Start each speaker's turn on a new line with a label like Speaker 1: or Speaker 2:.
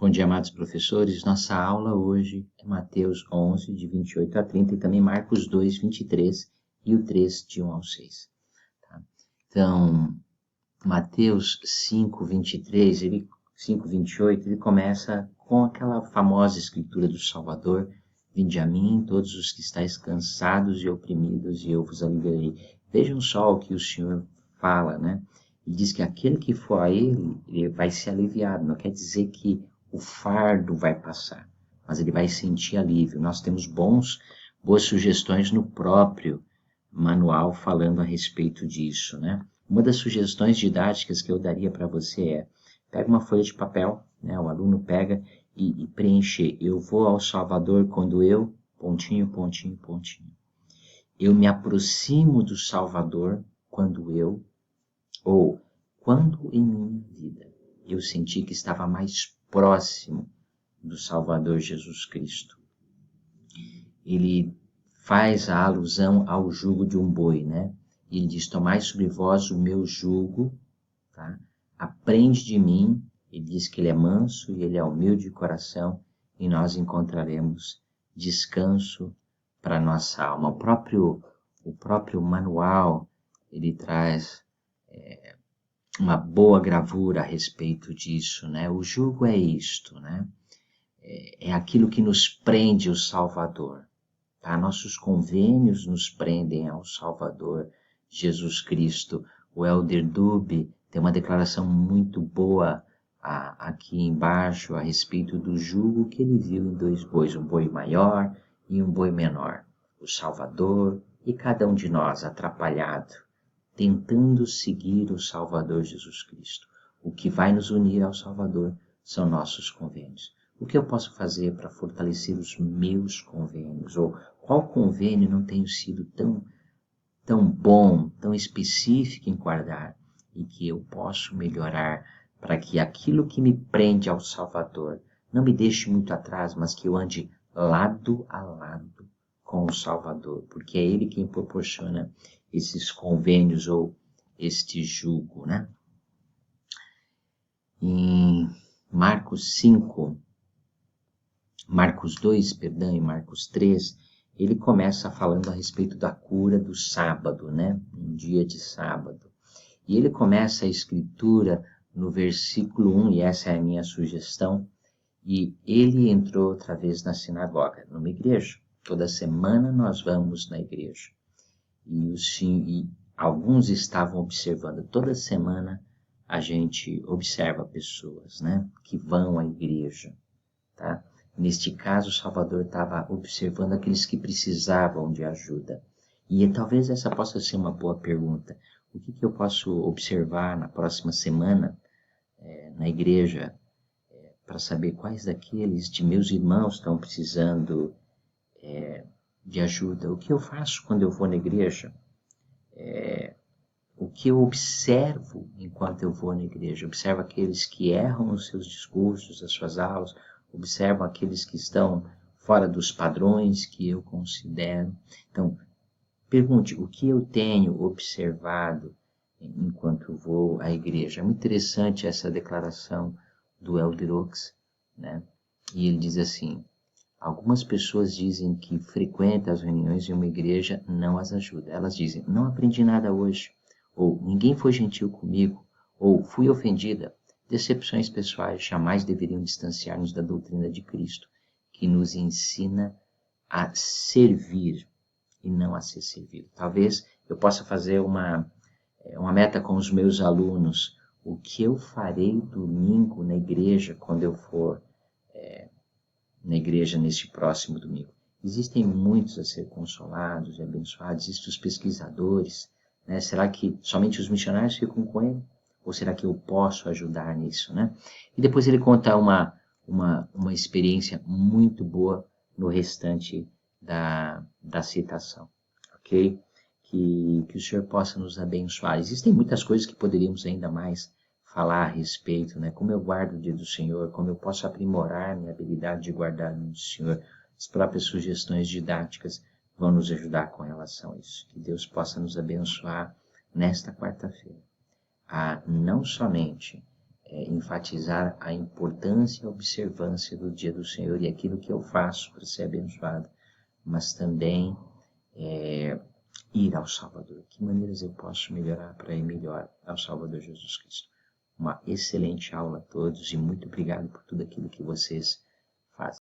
Speaker 1: Bom dia, amados professores. Nossa aula hoje é Mateus 11, de 28 a 30, e também Marcos 2, 23 e o 3, de 1 ao 6. Tá? Então, Mateus 5, 23, 5, 28, ele começa com aquela famosa escritura do Salvador: Vinde a mim, todos os que estáis cansados e oprimidos, e eu vos aliviarei. Vejam só o que o Senhor fala, né? Ele diz que aquele que for a ele vai ser aliviado. Não quer dizer que o fardo vai passar, mas ele vai sentir alívio. Nós temos boas sugestões no próprio manual falando a respeito disso, né? Uma das sugestões didáticas que eu daria para você é: pega uma folha de papel, né? O aluno pega e preenche: eu vou ao Salvador quando eu, pontinho, pontinho, pontinho. Eu me aproximo do Salvador quando eu, ou quando em minha vida eu senti que estava mais próximo do Salvador Jesus Cristo. Ele faz a alusão ao jugo de um boi, né? E ele diz: tomai sobre vós o meu jugo, tá? Aprende de mim. Ele diz que ele é manso e ele é humilde de coração, e nós encontraremos descanso para a nossa alma. O próprio manual, ele traz uma boa gravura a respeito disso, né? O jugo é isto, né? É aquilo que nos prende ao Salvador, tá? Nossos convênios nos prendem ao Salvador Jesus Cristo. O Elder Dube tem uma declaração muito boa aqui embaixo a respeito do jugo que ele viu em dois bois, um boi maior e um boi menor. O Salvador e cada um de nós atrapalhado, tentando seguir o Salvador Jesus Cristo. O que vai nos unir ao Salvador são nossos convênios. O que eu posso fazer para fortalecer os meus convênios? Ou qual convênio não tenho sido tão bom, tão específico em guardar, e que eu posso melhorar para que aquilo que me prende ao Salvador não me deixe muito atrás, mas que eu ande lado a lado com o Salvador, porque é Ele quem proporciona esses convênios ou este jugo, né? Em Marcos 2, e Marcos 3, ele começa falando a respeito da cura do sábado, né? Um dia de sábado. E ele começa a escritura no versículo 1, e essa é a minha sugestão: e ele entrou outra vez na sinagoga, numa igreja. Toda semana nós vamos na igreja. E alguns estavam observando. Toda semana a gente observa pessoas, né, que vão à igreja, tá? Neste caso, o Salvador estava observando aqueles que precisavam de ajuda. E talvez essa possa ser uma boa pergunta: o que eu posso observar na próxima semana na igreja para saber quais daqueles de meus irmãos estão precisando de ajuda? O que eu faço quando eu vou na igreja? O que eu observo enquanto eu vou na igreja? Observo aqueles que erram nos seus discursos, as suas aulas, observo aqueles que estão fora dos padrões que eu considero. Então, pergunte: o que eu tenho observado enquanto vou à igreja? É muito interessante essa declaração do Elder Oaks, né? E ele diz assim: algumas pessoas dizem que frequentam as reuniões de uma igreja não as ajuda. Elas dizem: não aprendi nada hoje, ou ninguém foi gentil comigo, ou fui ofendida. Decepções pessoais jamais deveriam distanciar-nos da doutrina de Cristo, que nos ensina a servir e não a ser servido. Talvez eu possa fazer uma meta com os meus alunos: o que eu farei domingo na igreja quando eu for na igreja neste próximo domingo. Existem muitos a ser consolados e abençoados, existem os pesquisadores, né? Será que somente os missionários ficam com ele? Ou será que eu posso ajudar nisso, né? E depois ele conta uma experiência muito boa no restante da citação, ok? Que o Senhor possa nos abençoar. Existem muitas coisas que poderíamos ainda mais falar a respeito, né? Como eu guardo o dia do Senhor, como eu posso aprimorar minha habilidade de guardar o dia do Senhor. As próprias sugestões didáticas vão nos ajudar com relação a isso. Que Deus possa nos abençoar nesta quarta-feira a não somente enfatizar a importância e a observância do dia do Senhor e aquilo que eu faço para ser abençoado, mas também ir ao Salvador. Que maneiras eu posso melhorar para ir melhor ao Salvador Jesus Cristo? Uma excelente aula a todos e muito obrigado por tudo aquilo que vocês fazem.